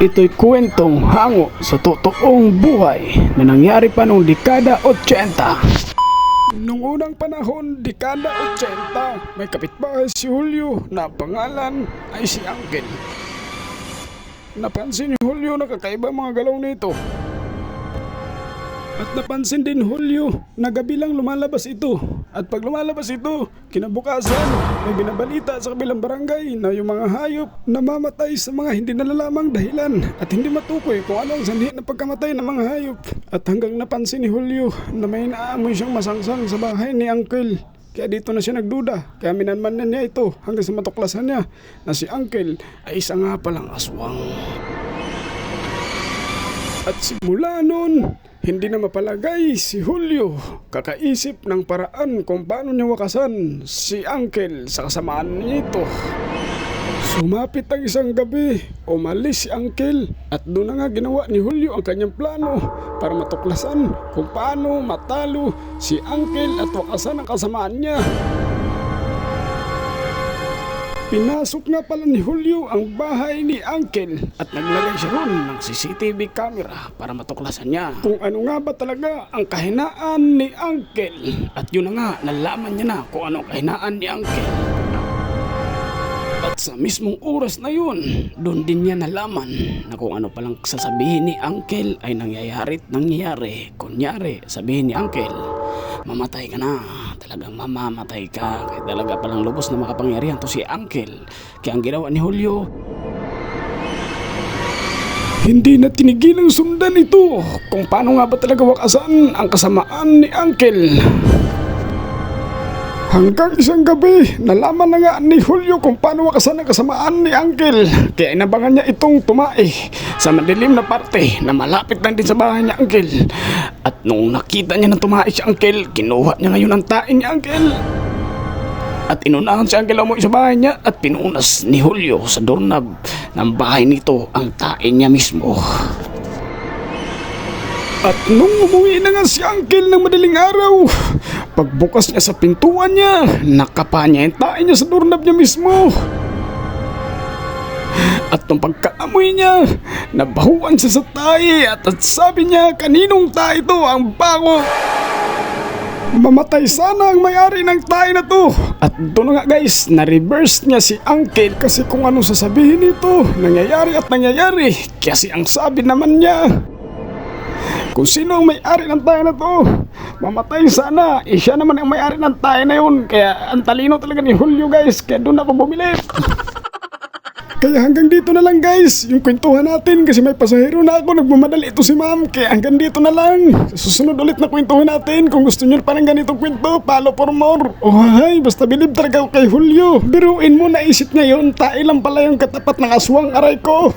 Ito'y kwentong hango sa totoong buhay na nangyari pa noong dekada 80. Noong unang panahon, dekada 80, may kapitbahay si Julio na pangalan ay si Angel. Napansin ni Julio na kakaiba mga galaw nito. At napansin din Julio na gabi lang lumalabas ito. At pag lumalabas ito, kinabukasan may binabalita sa kabilang barangay na yung mga hayop namamatay sa mga hindi nalalamang dahilan at hindi matukoy kung ano ang sanhi ng pagkamatay ng mga hayop. At hanggang napansin ni Julio na may naamoy siyang masangsang sa bahay ni Uncle. Kaya dito na siya nagduda, kaya minanmanan niya ito hanggang sa matuklasan niya na si Uncle ay isa nga palang aswang. At simula noon, hindi na mapalagay si Julio kakaisip ng paraan kung paano niya wakasan si Uncle sa kasamaan nito. Sumapit ang isang gabi, umalis si Uncle at doon na nga ginawa ni Julio ang kanyang plano para matuklasan kung paano matalo si Uncle at wakasan ang kasamaan niya. Pinasok nga pala ni Julio ang bahay ni Uncle at naglagay siya ron ng CCTV camera para matuklasan niya kung ano nga ba talaga ang kahinaan ni Uncle. At yun na nga, nalaman niya na kung ano ang kahinaan ni Uncle. At sa mismong oras na yun, doon din niya nalaman na kung ano palang sasabihin ni Uncle ay nangyayari. Kunyari, sabihin ni Uncle, mamatay ka na, talagang mamamatay ka. Kaya talaga palang lubos na makapangyarihan to si Uncle. Kaya ang ginawa ni Julio, hindi na tinigilang sundan ito kung paano nga ba talaga wakasan ang kasamaan ni Uncle. Hanggang isang gabi, nalaman na nga ni Julio kung paano wakasan ang kasamaan ni Uncle. Kaya inabangan niya itong tumae sa madilim na parte na malapit lang din sa bahay ni Uncle. At nung nakita niya na tumae si Uncle, kinuha niya ngayon ang tae ni Uncle. At inunahan si Uncle umuwi sa bahay niya at pinunas ni Julio sa doorknob ng bahay nito ang tae niya mismo. At nung umuwi na nga si Uncle ng madaling araw, pagbukas niya sa pintuan niya, nakapa niya yung tae niya sa doorknob niya mismo. At nung pagkaamoy niya, nabahuan siya sa tae at sabi niya, kaninong tae ito ang bango? Mamatay sana ang may-ari ng tae na to. At doon nga guys, na-reverse niya si Uncle kasi kung ano sasabihin nito, nangyayari at nangyayari. Kasi ang sabi naman niya, kung sino ang may-ari ng tayo na to, mamatay sana. Siya naman ang may-ari ng tayo na yun. Kaya ang talino talaga ni Julio guys. Kaya doon ako bumili. Kaya hanggang dito na lang guys yung kwentuhan natin kasi may pasahero na ako, nagmamadali ito si ma'am. Kaya hanggang dito na lang. Susunod ulit na kwentuhan natin. Kung gusto nyo parang ganitong kwento, follow for more. Oh hay, basta bilib talaga ako kay Julio. Biruin mo, naisip niya yun, tayo lang pala yung katapat ng aswang, aray ko.